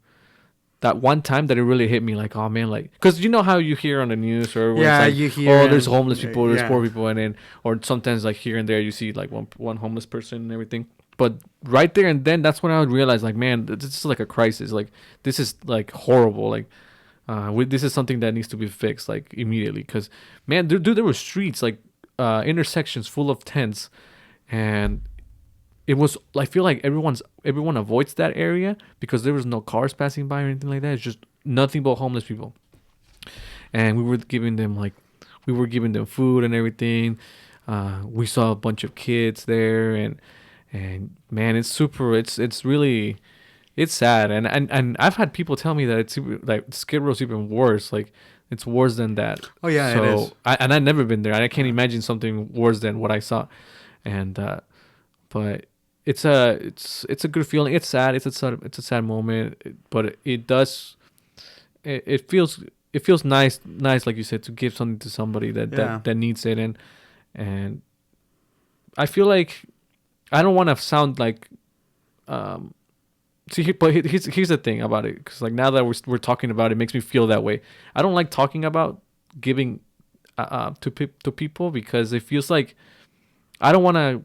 that one time that it really hit me, like, oh man, like, because you know how you hear on the news or where Yeah, it's like, you hear oh, there's and- homeless people, there's yeah. poor people, and then or sometimes like here and there you see like one homeless person and everything. But right there and then, that's when I would realize, like, man, this is like a crisis. Like, this is like horrible. Like, this is something that needs to be fixed like immediately. Because, man, dude, there were streets like intersections full of tents, and it was. I feel like everyone avoids that area because there was no cars passing by or anything like that. It's just nothing but homeless people, and we were giving them food and everything. We saw a bunch of kids there, and man, it's really sad. And I've had people tell me that it's like Skid Row's even worse. Like, it's worse than that. Oh yeah, it So is. I've never been there. I can't imagine something worse than what I saw. And but it's a good feeling. It's sad. It's a sad moment. But it does. It feels nice, like you said, to give something to somebody Yeah. that needs it. And I feel like I don't want to sound like but here's the thing about it, because like now that we're talking about it, makes me feel that way. I don't like talking about giving to people, because it feels like I don't want to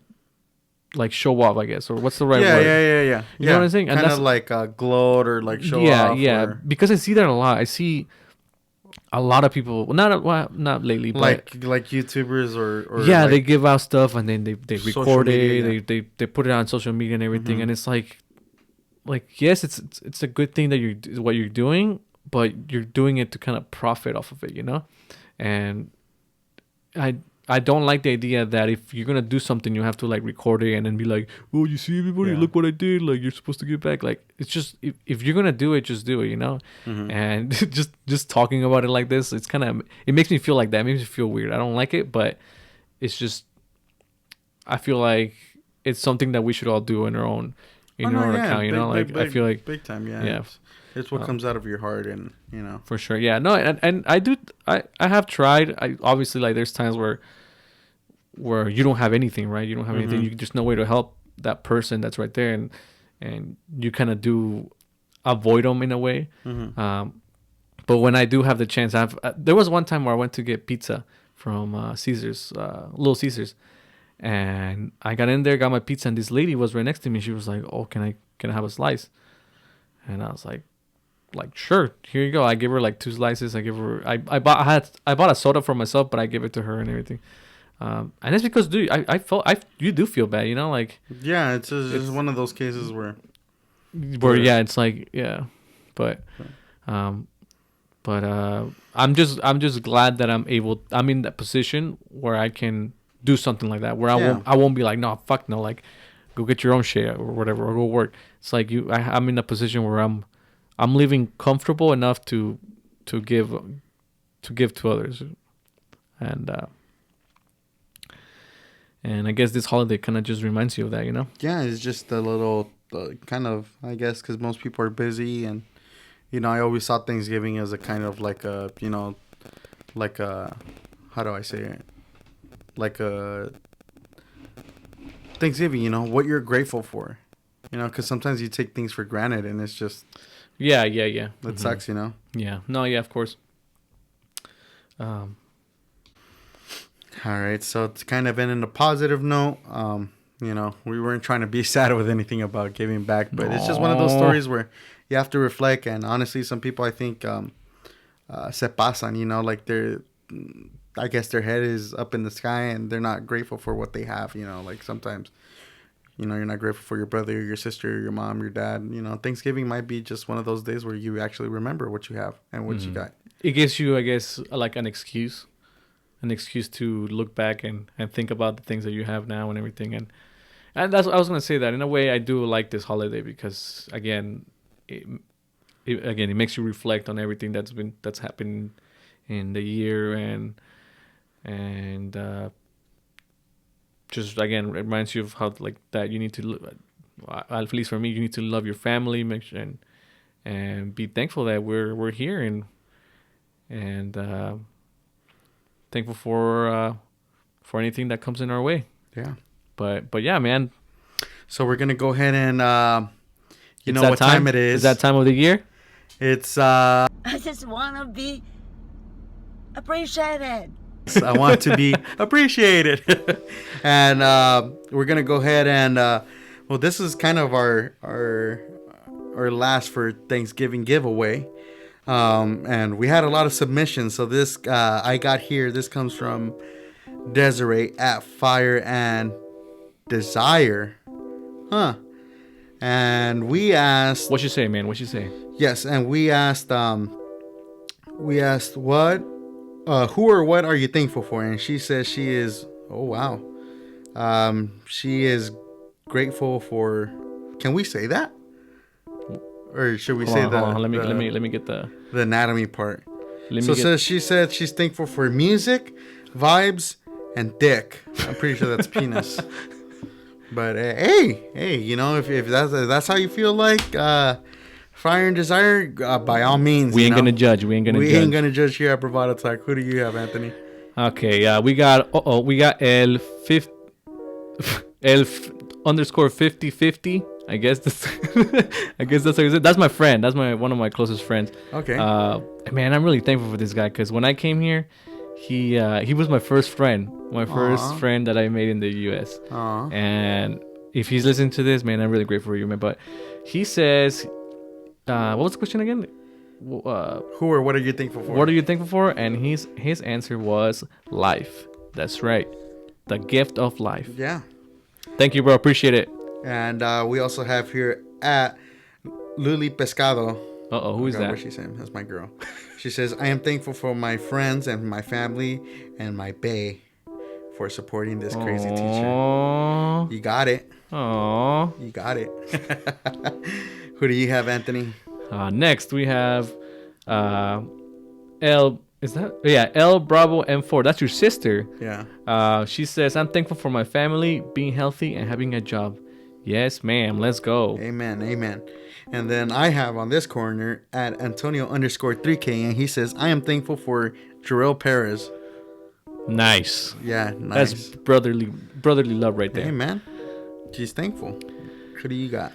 like show off, I guess, or what's the right word? Yeah. You know what I'm saying? And Kind of that's- like gloat or like show yeah, off. yeah, or because I see that a lot. I see a lot of people, not lately, but like YouTubers or yeah, like, they give out stuff and then they Social record it, media, yeah. they put it on social media and everything, Mhm. and it's like yes, it's a good thing that what you're doing, but you're doing it to kind of profit off of it, you know. And I don't like the idea that if you're gonna do something, you have to like record it and then be like, oh, you see everybody, Yeah. look what I did. Like, you're supposed to give back. Like, it's just if you're gonna do it, just do it, you know. Mhm. And just talking about it like this, it makes me feel like that. It makes me feel weird. I don't like it, but it's just, I feel like it's something that we should all do in our own Oh, no, yeah, account, you know. Like, I feel like big time, yeah. yeah. It's what comes out of your heart, and you know. for sure, yeah. No, and I have tried. I obviously, like, there's times where you don't have anything, right? You don't have anything. Mhm. You just no way to help that person that's right there, and you kind of do avoid them in a way. Mhm. But when I do have the chance, there was one time where I went to get pizza from Caesar's, Little Caesar's, and I got in there, got my pizza, and this lady was right next to me. She was like, "Oh, can I have a slice?" And I was like, sure, here you go. I gave her like 2 slices. I bought a soda for myself, but I gave it to her and everything. And it's because, dude, you do feel bad, you know, like Yeah, it's one of those cases where. yeah, it's like, yeah, but I'm just glad that I'm in that position where I can do something like that where Yeah. I won't be like, no, fuck no, like go get your own shit or whatever, or go work. It's like I'm in a position where I'm living comfortable enough to give to others, and I guess this holiday kind of just reminds you of that, you know. Yeah, it's just a little kind of, I guess, because most people are busy, and I always saw Thanksgiving as a kind of like a, like a, how do I say it? Like a Thanksgiving, what you're grateful for, because sometimes you take things for granted, and it's just Yeah. it sucks, Yeah. No. Yeah. Of course. All right, so to kind of end on a positive note, we weren't trying to be sad with anything about giving back, but it's just one of those stories where you have to reflect. And honestly, some people, I think, se pasan, like I guess their head is up in the sky and they're not grateful for what they have, like sometimes, you're not grateful for your brother, your sister, your mom, your dad. Thanksgiving might be just one of those days where you actually remember what you have and what you got. It gives you, I guess, like an excuse to look back and think about the things that you have now and everything. And that's what I was going to say, that in a way I do like this holiday because, again, it makes you reflect on everything that's happened in the year, and just, again, it reminds you of how, like, that you need to, at least for me, you need to love your family, make sure, and be thankful that we're here, and thankful for anything that comes in our way. Yeah. But yeah, man. So we're gonna go ahead and you know what time it is. Is that time of the year? It's I just want to be appreciated. I want to be appreciated. And we're gonna go ahead and well, this is kind of our last for Thanksgiving giveaway. And we had a lot of submissions. So this I got here. This comes from Desiree at Fire and Desire. Huh. And we asked, What you say, man? What you say? yes, and we asked what who or what are you thankful for? And she says she is, oh wow. She is grateful for, can we say that? Or should we say Hold on. Let me get the anatomy part? She said she's thankful for music, vibes, and dick. I'm pretty sure that's penis. But hey, if that's how you feel, like Fire and Desire, by all means. We ain't gonna judge. We ain't gonna judge here at Bravado Talk. Who do you have, Anthony? Okay, we got El underscore 5050. I guess that's how you say it. That's my friend. That's one of my closest friends. Okay. Man, I'm really thankful for this guy because when I came here, he was my first friend. My first friend that I made in the U.S. Aww. And if he's listening to this, man, I'm really grateful for you, man. But he says, what was the question again? Who or what are you thankful for? What are you thankful for? And his answer was life. That's right. The gift of life. Yeah. Thank you, bro. Appreciate it. And we also have here at Luli Pescado. Who is that? What she's saying? That's my girl. She says, I am thankful for my friends and my family and my bae for supporting this crazy teacher. You got it. Aww. You got it. Who do you have, Anthony? Next we have L. Is that? Yeah, L Bravo M4. That's your sister. Yeah. She says, I'm thankful for my family, being healthy, and having a job. Yes, ma'am. Let's go. Amen. Amen. And then I have on this corner at Antonio underscore 3K, and he says, I am thankful for Jarrell Perez. Nice. Yeah, nice. That's brotherly love right there. Hey, man. She's thankful. Who do you got?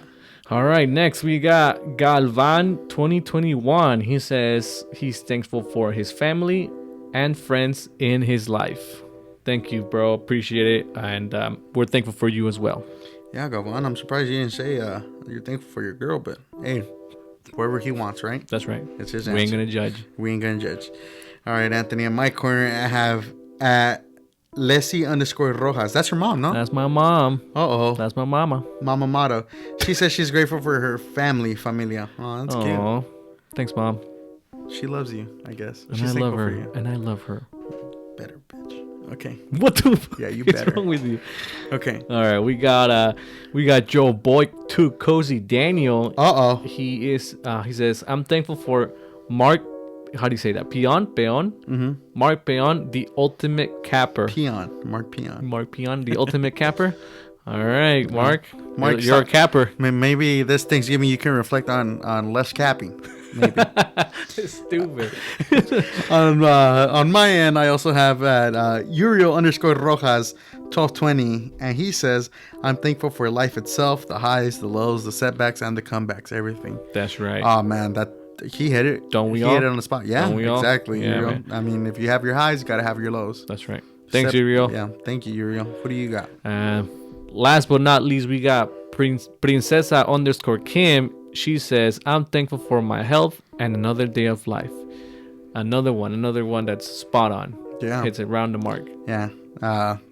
All right, next we got Galvan 2021. He says he's thankful for his family and friends in his life. Thank you, bro. Appreciate it. And we're thankful for you as well. Yeah, Galvan, I'm surprised you didn't say you're thankful for your girl, but hey, whoever he wants, right? That's right. It's his answer. We ain't going to judge. We ain't going to judge. All right, Anthony, in my corner, I have at Leslie underscore Rojas. That's your mom, no? That's my mom. Uh-oh. That's my mama. Mama Mato. She says she's grateful for her familia. Oh, that's cute. Thanks, Mom. She loves you, I guess. And she's I love thankful her. for you. And I love her. Better bitch. Okay. What the? Yeah, you What's better. wrong with you? Okay. All right, we got Joe Boy Too Cozy Daniel. Uh-oh. He says, I'm thankful for Mark. How do you say that? Peon. Mm-hmm. Mark Peon, the ultimate capper. Mark Peon. Mark Peon, the ultimate capper. All right, Mark. Mark, you're a capper. Maybe this Thanksgiving you can reflect on less capping. Maybe. Stupid. On my end, I also have at Uriel_Rojas 1220, and he says, I'm thankful for life itself, the highs, the lows, the setbacks, and the comebacks, everything. That's right. Oh man, he hit it. Don't we he all? hit it on the spot. Yeah, Don't we all? exactly. Yeah, Uriel. man. I mean, if you have your highs, you gotta have your lows. That's right. Thanks, Uriel. Yeah, thank you, Uriel. What do you got? Last but not least, we got Princesa_Kim. She says, I'm thankful for my health and another day of life. Another one that's spot on. Yeah. Hits it round the mark. Yeah.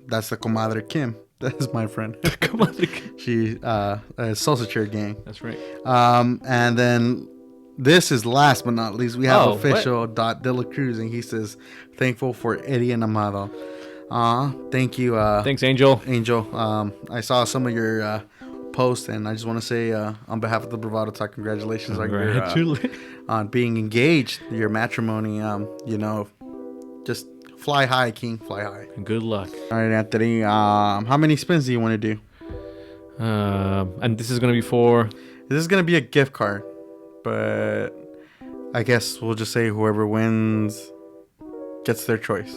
That's the comadre Kim. That's my friend. Comadre Kim. She salsa chair gang. That's right. And then this is last but not least. We have Oh, official Dot De La Cruz, and he says, thankful for Eddie and Amado. Thank you. Thanks, Angel. Angel. I saw some of your posts, and I just want to say, on behalf of the Bravado Talk, congratulations on being engaged. Your matrimony. Just fly high, King. Fly high. Good luck. All right, Anthony. How many spins do you want to do? And this is gonna be for. This is gonna be a gift card, but I guess we'll just say whoever wins gets their choice.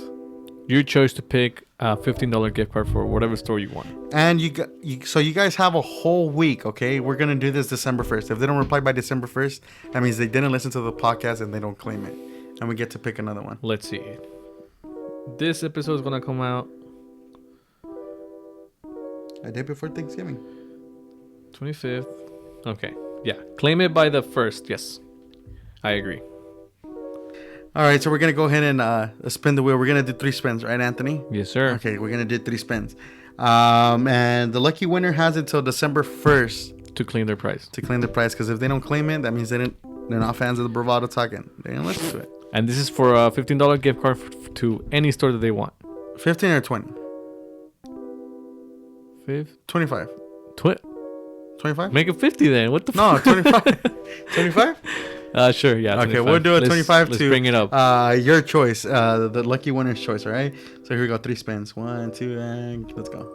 Your choice to pick a $15 gift card for whatever store you want. And so you guys have a whole week, okay? We're gonna do this December 1st. If they don't reply by December 1st, that means they didn't listen to the podcast and they don't claim it, and we get to pick another one. Let's see. This episode is gonna come out A day before Thanksgiving. 25th. Okay. Yeah. Claim it by the 1st. Yes. I agree. All right, so we're gonna go ahead and spin the wheel. We're gonna do 3 spins, right, Anthony? Yes, sir. Okay, we're gonna do 3 spins. And the lucky winner has until December 1st To claim their prize. to claim the prize, because if they don't claim it, that means they're not fans of the Bravado Talk and they didn't listen to it. And this is for a $15 gift card to any store that they want. 15 or 20? 25. 25? Make it 50 then. What the No, fuck? 25. 25? Sure, yeah. Okay, 25. we'll do a 25 let's to bring it up. Your choice, the lucky winner's choice, all right? So here we go, 3 spins. 1, 2, and let's go.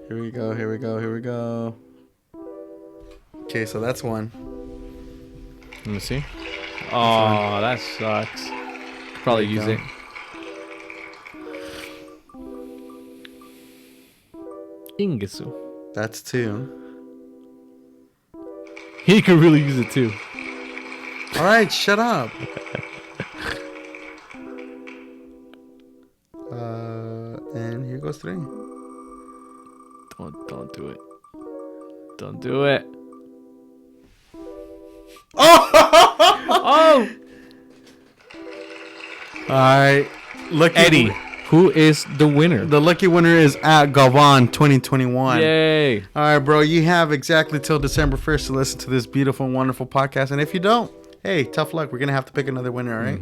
Here we go. Okay, so that's one. Let me see. Oh, that sucks. Probably use it. Ingesu. That's 2. He could really use it too. All right, shut up. And here goes 3. Don't do it. Don't do it. Oh! All right, lucky Eddie, who is the winner? The lucky winner is at Gavan 2021. Yay! All right, bro. You have exactly till December 1st to listen to this beautiful, wonderful podcast. And if you don't, hey, tough luck. We're gonna have to pick another winner. All right?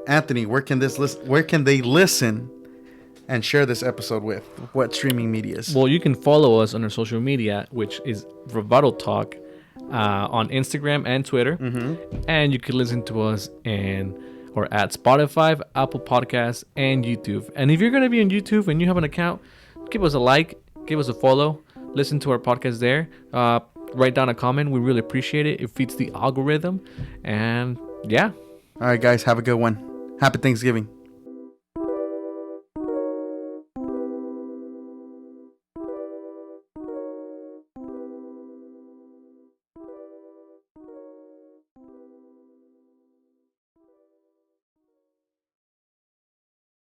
Anthony, where can they listen and share this episode with? What streaming medias? Well, you can follow us on our social media, which is Bravado Talk, on Instagram and Twitter. And you can listen to us or at Spotify, Apple Podcasts, and YouTube. And if you're going to be on YouTube and you have an account, give us a like, give us a follow, listen to our podcast there, write down a comment. We really appreciate it. It feeds the algorithm. And yeah. All right, guys, have a good one. Happy Thanksgiving.